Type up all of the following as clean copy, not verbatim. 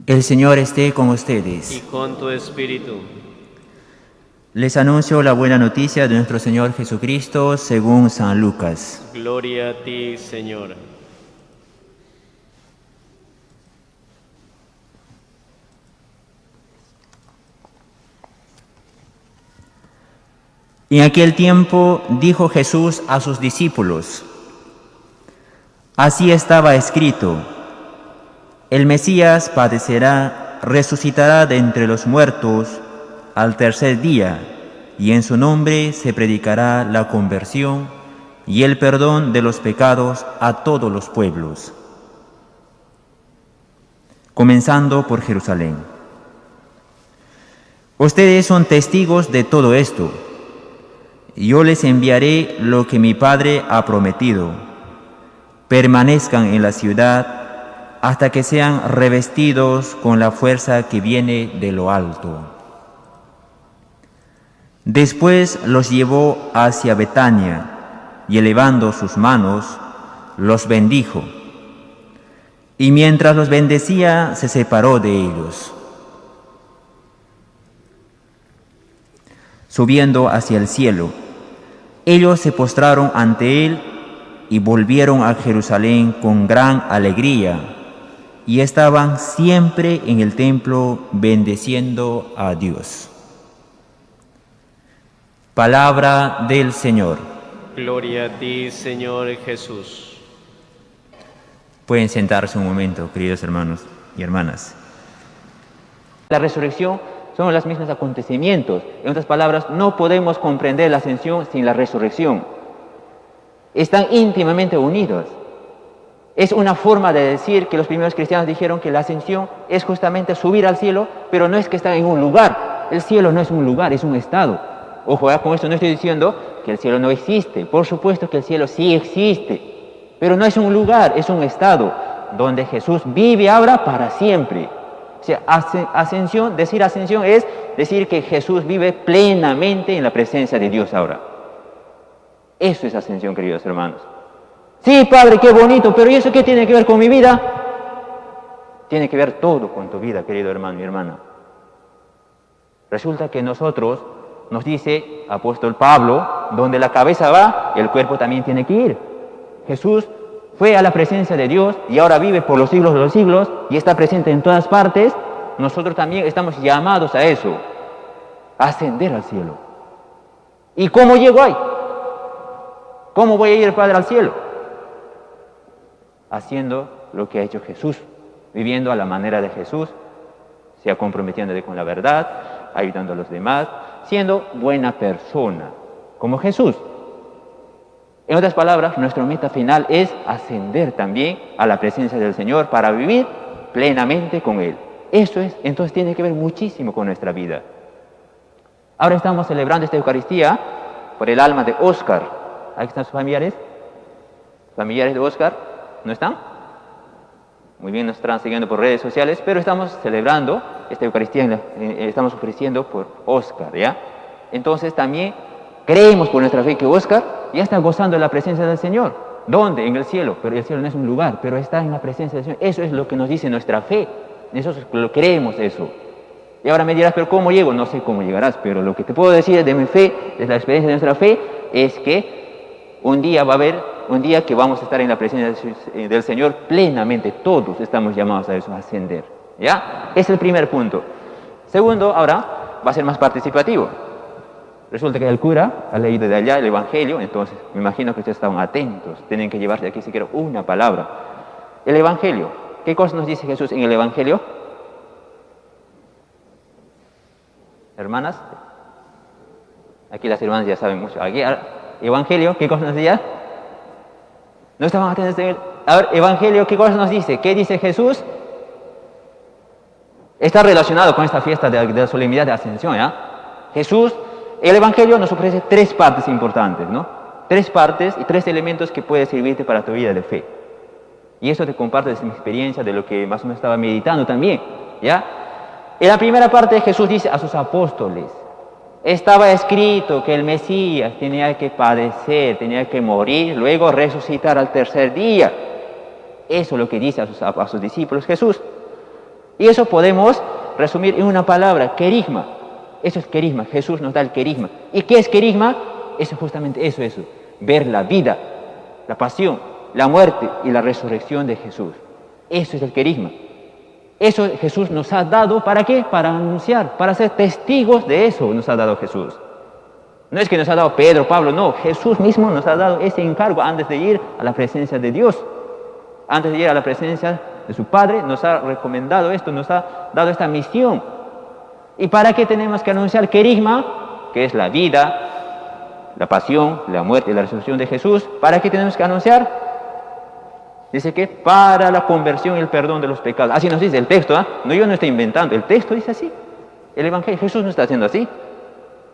El Señor esté con ustedes. Y con tu espíritu. Les anuncio la buena noticia de nuestro Señor Jesucristo según San Lucas. Gloria a ti, Señor. En aquel tiempo dijo Jesús a sus discípulos: así estaba escrito, el Mesías padecerá, resucitará de entre los muertos al tercer día, y en su nombre se predicará la conversión y el perdón de los pecados a todos los pueblos, comenzando por Jerusalén. Ustedes son testigos de todo esto. Yo les enviaré lo que mi Padre ha prometido. Permanezcan en la ciudad hasta que sean revestidos con la fuerza que viene de lo alto. Después los llevó hacia Betania y elevando sus manos, los bendijo. Y mientras los bendecía, se separó de ellos. Subiendo hacia el cielo, ellos se postraron ante él y volvieron a Jerusalén con gran alegría, y estaban siempre en el templo bendeciendo a Dios. Palabra del Señor. Gloria a ti, Señor Jesús. Pueden sentarse un momento, queridos hermanos y hermanas. La resurrección son los mismos acontecimientos. En otras palabras, no podemos comprender la ascensión sin la resurrección. Están íntimamente unidos. Es una forma de decir que los primeros cristianos dijeron que la ascensión es justamente subir al cielo, pero no es que están en un lugar. El cielo no es un lugar, es un estado. Ojo, con esto no estoy diciendo que el cielo no existe. Por supuesto que el cielo sí existe, pero no es un lugar, es un estado donde Jesús vive ahora para siempre. O sea, ascensión, decir ascensión es decir que Jesús vive plenamente en la presencia de Dios ahora. Eso es ascensión, queridos hermanos. Sí, Padre, qué bonito, pero ¿y eso qué tiene que ver con mi vida? Tiene que ver todo con tu vida, querido hermano y hermana. Resulta que nosotros, nos dice apóstol Pablo, donde la cabeza va, el cuerpo también tiene que ir. Jesús fue a la presencia de Dios y ahora vive por los siglos de los siglos y está presente en todas partes. Nosotros también estamos llamados a eso, a ascender al cielo. ¿Y cómo llego ahí? ¿Cómo voy a ir, Padre, al cielo? Haciendo lo que ha hecho Jesús, viviendo a la manera de Jesús, sea comprometiéndole con la verdad, ayudando a los demás, siendo buena persona, como Jesús. En otras palabras, nuestra meta final es ascender también a la presencia del Señor para vivir plenamente con Él. Eso es, entonces tiene que ver muchísimo con nuestra vida. Ahora estamos celebrando esta Eucaristía por el alma de Óscar. ¿Ahí están sus familiares? ¿Familiares de Óscar? ¿No están? Muy bien, nos están siguiendo por redes sociales, pero estamos celebrando esta Eucaristía, estamos ofreciendo por Óscar, ¿ya? Entonces también creemos por nuestra fe que Óscar ya está gozando de la presencia del Señor. ¿Dónde? En el cielo. Pero el cielo no es un lugar, pero está en la presencia del Señor. Eso es lo que nos dice nuestra fe. Nosotros lo creemos eso. Y ahora me dirás, ¿pero cómo llego? No sé cómo llegarás, pero lo que te puedo decir de mi fe, de la experiencia de nuestra fe, es que un día va a haber, un día que vamos a estar en la presencia del Señor plenamente. Todos estamos llamados a eso, a ascender. ¿Ya? Es el primer punto. Segundo, ahora va a ser más participativo. Resulta que el cura ha leído de allá el Evangelio, entonces me imagino que ustedes estaban atentos, tienen que llevarse de aquí siquiera una palabra. El Evangelio, ¿qué cosa nos dice Jesús en el Evangelio? Hermanas, aquí las hermanas ya saben mucho. Aquí, Evangelio, ¿qué cosa nos decía? ¿No estaban atentos? A ver, Evangelio, ¿qué cosa nos dice? ¿Qué dice Jesús? Está relacionado con esta fiesta de la solemnidad de Ascensión, ¿ya? Jesús, el Evangelio nos ofrece tres partes importantes, ¿no? Tres partes y tres elementos que pueden servirte para tu vida de fe. Y eso te comparto desde mi experiencia, de lo que más o menos estaba meditando también, ¿ya? En la primera parte Jesús dice a sus apóstoles, estaba escrito que el Mesías tenía que padecer, tenía que morir, luego resucitar al tercer día. Eso es lo que dice a sus discípulos Jesús. Y eso podemos resumir en una palabra, querigma. Eso es querigma, Jesús nos da el querigma. ¿Y qué es querigma? Eso es justamente eso, ver la vida, la pasión, la muerte y la resurrección de Jesús. Eso es el querigma. Eso Jesús nos ha dado, ¿para qué? Para anunciar, para ser testigos de eso nos ha dado Jesús. No es que nos ha dado Pedro, Pablo, no. Jesús mismo nos ha dado ese encargo antes de ir a la presencia de Dios. Antes de ir a la presencia de su Padre, nos ha recomendado esto, nos ha dado esta misión. ¿Y para qué tenemos que anunciar querigma? Que es la vida, la pasión, la muerte y la resurrección de Jesús. ¿Para qué tenemos que anunciar? Dice que para la conversión y el perdón de los pecados. Así nos dice el texto, ¿ah? No, yo no estoy inventando, el texto dice así. El Evangelio, Jesús no está haciendo así.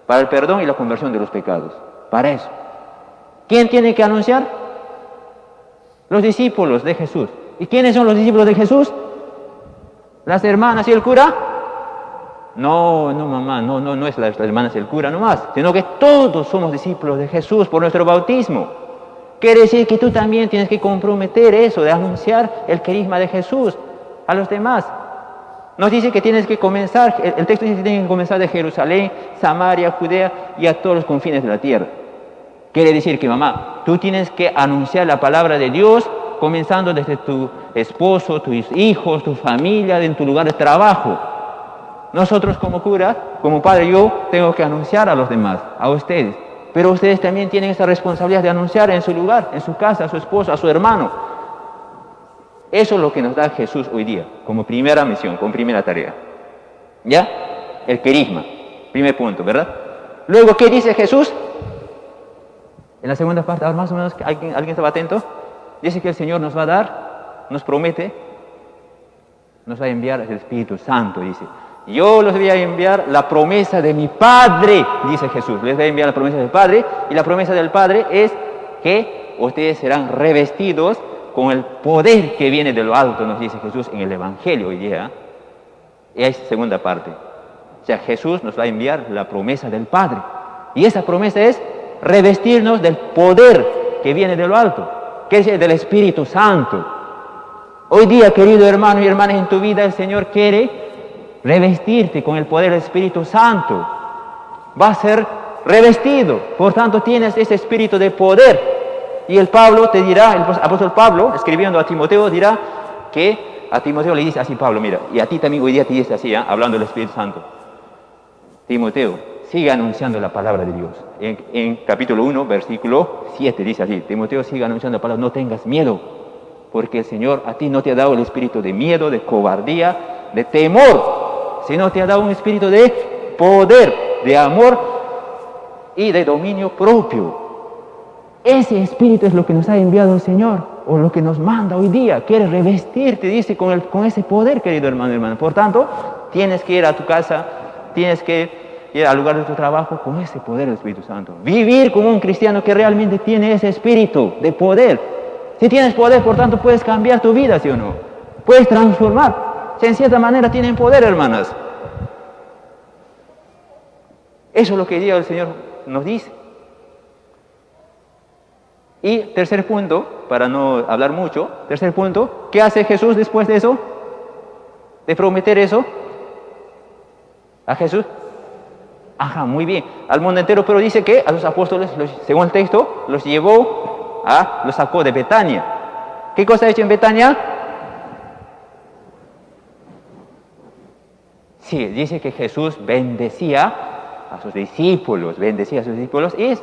Para el perdón y la conversión de los pecados. Para eso. ¿Quién tiene que anunciar? Los discípulos de Jesús. ¿Y quiénes son los discípulos de Jesús? ¿Las hermanas y el cura? No, mamá, no es las hermanas y el cura nomás, sino que todos somos discípulos de Jesús por nuestro bautismo. Quiere decir que tú también tienes que comprometer eso, de anunciar el querigma de Jesús a los demás. Nos dice que tienes que comenzar, el texto dice que tienes que comenzar de Jerusalén, Samaria, Judea y a todos los confines de la tierra. Quiere decir que, mamá, tú tienes que anunciar la palabra de Dios comenzando desde tu esposo, tus hijos, tu familia, en tu lugar de trabajo. Nosotros como cura, como padre, yo tengo que anunciar a los demás, a ustedes. Pero ustedes también tienen esa responsabilidad de anunciar en su lugar, en su casa, a su esposo, a su hermano. Eso es lo que nos da Jesús hoy día, como primera misión, como primera tarea. ¿Ya? El querigma, primer punto, ¿verdad? Luego, ¿qué dice Jesús? En la segunda parte, ahora más o menos, ¿alguien estaba atento? Dice que el Señor nos va a dar, nos promete, nos va a enviar el Espíritu Santo, dice. Yo les voy a enviar la promesa de mi Padre, dice Jesús. Les voy a enviar la promesa del Padre, y la promesa del Padre es que ustedes serán revestidos con el poder que viene de lo alto, nos dice Jesús en el Evangelio hoy día. Y hay segunda parte. O sea, Jesús nos va a enviar la promesa del Padre. Y esa promesa es revestirnos del poder que viene de lo alto, que es del Espíritu Santo. Hoy día, querido hermano y hermana, en tu vida el Señor quiere revestirte con el poder del Espíritu Santo. Va a ser revestido, por tanto tienes ese espíritu de poder. Y el Pablo te dirá, el apóstol Pablo, escribiendo a Timoteo, dirá que a Timoteo le dice así, Pablo, mira, y a ti también hoy día te dice así, hablando del Espíritu Santo. Timoteo, sigue anunciando la palabra de Dios. En capítulo 1, versículo 7 dice así, Timoteo, sigue anunciando la palabra, no tengas miedo, porque el Señor a ti no te ha dado el espíritu de miedo, de cobardía, de temor, sino te ha dado un espíritu de poder, de amor y de dominio propio. Ese espíritu es lo que nos ha enviado el Señor, o lo que nos manda hoy día. Quiere revestirte, dice, con ese poder, querido hermano y hermana. Por tanto, tienes que ir a tu casa, tienes que ir al lugar de tu trabajo con ese poder del Espíritu Santo. Vivir como un cristiano que realmente tiene ese espíritu de poder. Si tienes poder, por tanto, puedes cambiar tu vida, ¿sí o no? Puedes transformar. Si en cierta manera tienen poder, hermanas. Eso es lo que hoy día el Señor nos dice. Y tercer punto, para no hablar mucho, tercer punto, ¿qué hace Jesús después de eso? De prometer eso. ¿A Jesús? Ajá, muy bien. Al mundo entero, pero dice que a los apóstoles, según el texto, los sacó de Betania. ¿Qué cosa ha hecho en Betania? Sí, dice que Jesús bendecía a sus discípulos y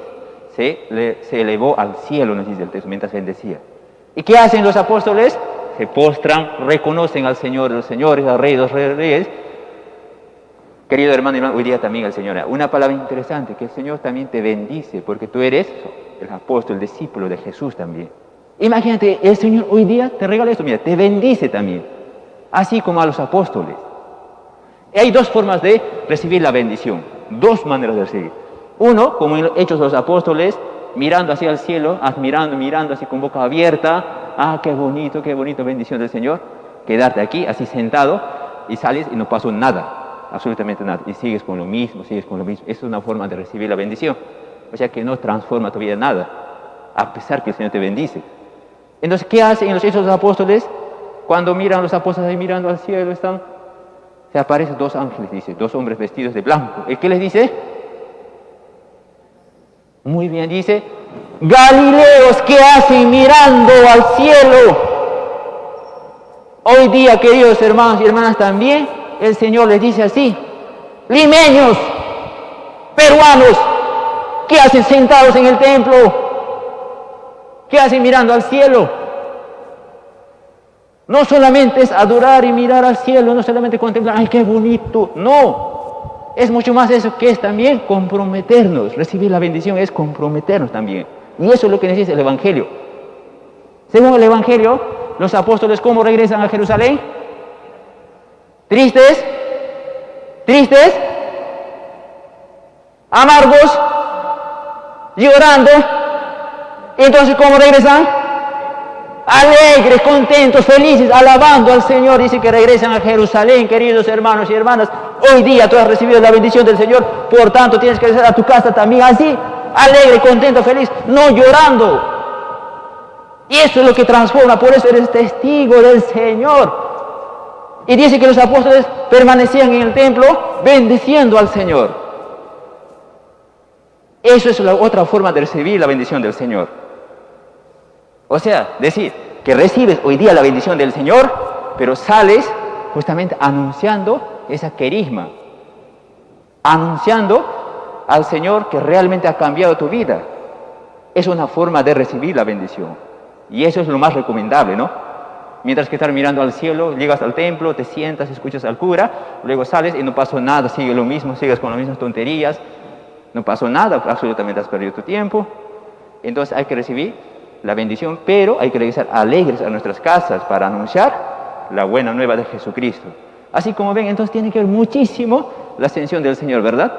se elevó al cielo, nos dice el texto, mientras bendecía. ¿Y qué hacen los apóstoles? Se postran, reconocen al Señor de los señores, al Rey de los reyes. Querido hermano, hoy día también al Señor. Una palabra interesante, que el Señor también te bendice, porque tú eres el apóstol, el discípulo de Jesús también. Imagínate, el Señor hoy día te regala esto, mira, te bendice también, así como a los apóstoles. Hay dos formas de recibir la bendición, dos maneras de recibir. Uno, como en Hechos de los Apóstoles, mirando hacia el cielo, mirando así con boca abierta. Qué bonito, bendición del Señor. Quedarte aquí, así sentado, y sales y no pasó nada, absolutamente nada. Y sigues con lo mismo. Esa es una forma de recibir la bendición. O sea que no transforma tu vida nada, a pesar que el Señor te bendice. Entonces, ¿qué hacen en los Hechos de los Apóstoles? Cuando miran los apóstoles ahí mirando al cielo, están se aparecen dos ángeles, dice, dos hombres vestidos de blanco. ¿Y qué les dice? Muy bien, dice, Galileos, ¿qué hacen mirando al cielo? Hoy día, queridos hermanos y hermanas, también el Señor les dice así, limeños, peruanos, ¿qué hacen sentados en el templo? ¿Qué hacen mirando al cielo? No solamente es adorar y mirar al cielo, no solamente contemplar, ¡ay, qué bonito! No, es mucho más eso, que es también comprometernos. Recibir la bendición es comprometernos también. Y eso es lo que nos dice el Evangelio. Según el Evangelio, los apóstoles, ¿cómo regresan a Jerusalén? ¿Tristes? ¿Tristes? ¿Amargos? ¿Llorando? Entonces, ¿cómo regresan? Alegres, contentos, felices, alabando al Señor. Dice que regresan a Jerusalén, queridos hermanos y hermanas. Hoy día tú has recibido la bendición del Señor, por tanto tienes que regresar a tu casa también así, alegre, contento, feliz, no llorando. Y eso es lo que transforma, por eso eres testigo del Señor. Y dice que los apóstoles permanecían en el templo bendiciendo al Señor. Eso es la otra forma de recibir la bendición del Señor. O sea, decir que recibes hoy día la bendición del Señor, pero sales justamente anunciando esa querigma, anunciando al Señor que realmente ha cambiado tu vida. Es una forma de recibir la bendición. Y eso es lo más recomendable, ¿no? Mientras que estar mirando al cielo, llegas al templo, te sientas, escuchas al cura, luego sales y no pasó nada, sigue lo mismo, sigues con las mismas tonterías, no pasó nada, absolutamente has perdido tu tiempo. Entonces hay que recibir la bendición, pero hay que regresar alegres a nuestras casas para anunciar la buena nueva de Jesucristo. Así como ven, entonces tiene que ver muchísimo la ascensión del Señor, ¿verdad?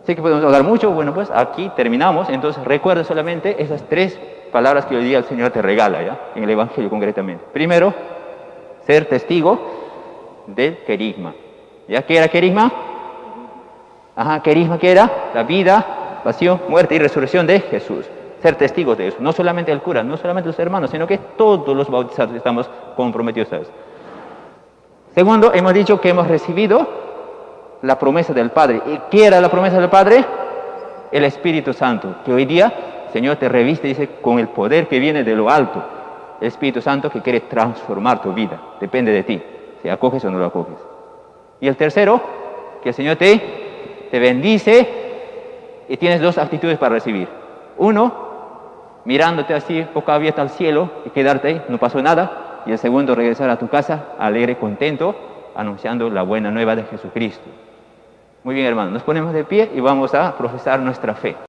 Sé que podemos hablar mucho, bueno, pues aquí terminamos. Entonces recuerda solamente esas tres palabras que hoy día el Señor te regala, ¿ya? En el Evangelio concretamente. Primero, ser testigo del querigma. ¿Ya? ¿Qué era querigma? Ajá, querigma, ¿qué era? La vida, pasión, muerte y resurrección de Jesús. Ser testigos de eso. No solamente el cura, no solamente los hermanos, sino que todos los bautizados estamos comprometidos a eso. Segundo, hemos dicho que hemos recibido la promesa del Padre. ¿Y qué era la promesa del Padre? El Espíritu Santo, que hoy día el Señor te reviste, dice, con el poder que viene de lo alto. El Espíritu Santo que quiere transformar tu vida. Depende de ti, si acoges o no lo acoges. Y el tercero, que el Señor te bendice y tienes dos actitudes para recibir. Uno, mirándote así, boca abierta al cielo y quedarte ahí, no pasó nada. Y el segundo, regresar a tu casa alegre, contento, anunciando la buena nueva de Jesucristo. Muy bien, hermanos, nos ponemos de pie y vamos a profesar nuestra fe.